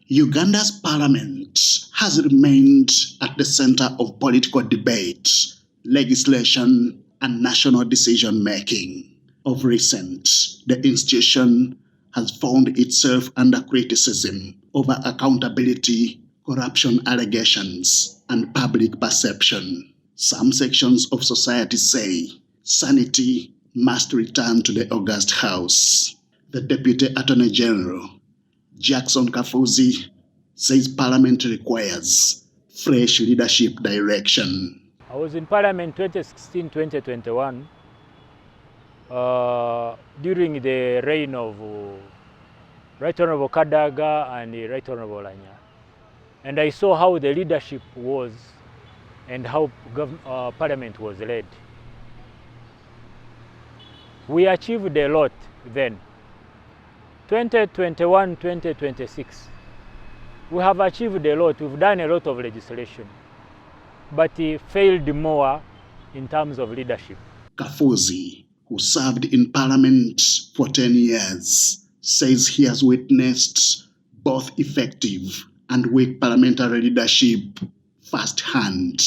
Uganda's parliament has remained at the center of political debate, legislation, and national decision-making. Of recent, the institution has found itself under criticism over accountability, corruption allegations, and public perception. Some sections of society say sanity must return to the august house. The Deputy Attorney General Jackson Kafuuzi says Parliament requires fresh leadership direction. I was in Parliament 2016-2021 during the reign of Right Honourable Kadaga and Right Honourable Lanya. And I saw how the leadership was and how Parliament was led. We achieved a lot then. 2021-2026, we have achieved a lot. We've done a lot of legislation, but it failed more in terms of leadership. Kafuuzi, who served in Parliament for 10 years, says he has witnessed both effective and weak parliamentary leadership firsthand.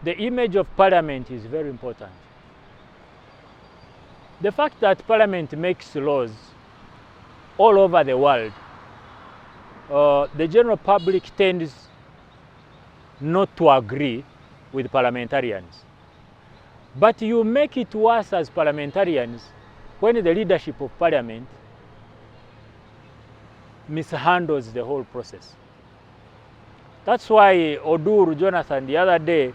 The image of Parliament is very important. The fact that Parliament makes laws all over the world, the general public tends not to agree with parliamentarians. But you make it worse as parliamentarians when the leadership of Parliament mishandles the whole process. That's why Odur Jonathan the other day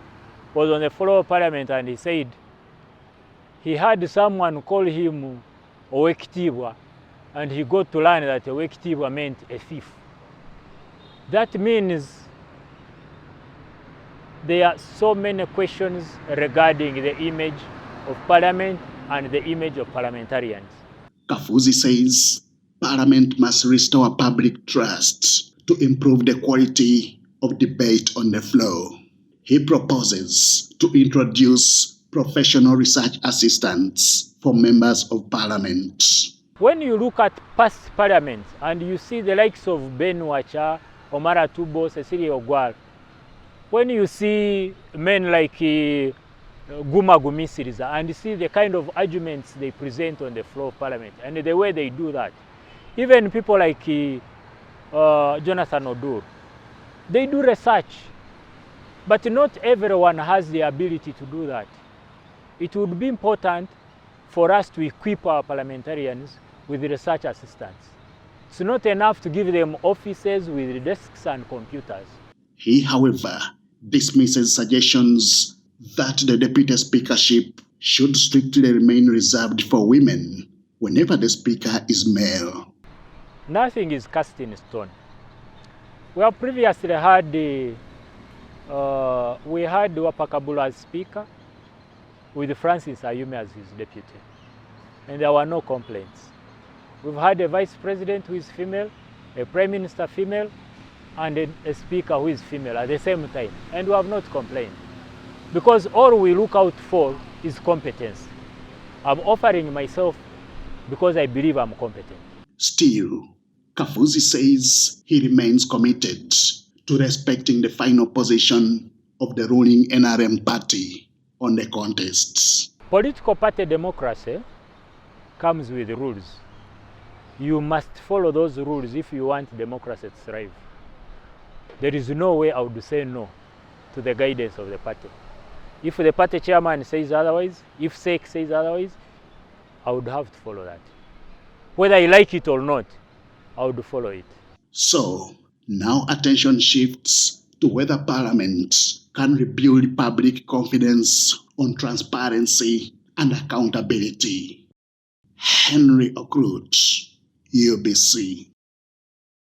was on the floor of Parliament and he said he had someone call him Owekitibwa, and he got to learn that Owekitibwa meant a thief. That means there are so many questions regarding the image of Parliament and the image of parliamentarians. Kafuuzi says Parliament must restore public trust to improve the quality of debate on the floor. He proposes to introduce professional research assistants for members of Parliament. When you look at past parliaments and you see the likes of Ben Wacha, Omar Atubo, Cecilia Ogwal, when you see men like Guma Gumisiriza and you see the kind of arguments they present on the floor of Parliament and the way they do that, even people like Jonathan Odur, they do research, but not everyone has the ability to do that. It would be important for us to equip our parliamentarians with research assistants. It's not enough to give them offices with desks and computers. He, however, dismisses suggestions that the Deputy Speakership should strictly remain reserved for women whenever the Speaker is male. Nothing is cast in stone. We have previously had Wapakabula as Speaker with Francis Ayume as his deputy, and there were no complaints. We've had a Vice President who is female, a Prime Minister female, and a Speaker who is female at the same time, and we have not complained. Because all we look out for is competence. I'm offering myself because I believe I'm competent. Still, Kafuuzi says he remains committed to respecting the final position of the ruling NRM party on the contests. Political party democracy comes with rules. You must follow those rules if you want democracy to thrive. There is no way I would say no to the guidance of the party. If the party chairman says otherwise, if SEC says otherwise, I would have to follow that. Whether I like it or not, I would follow it. So, now attention shifts to whether Parliament can rebuild public confidence on transparency and accountability. Henry Okrut, UBC.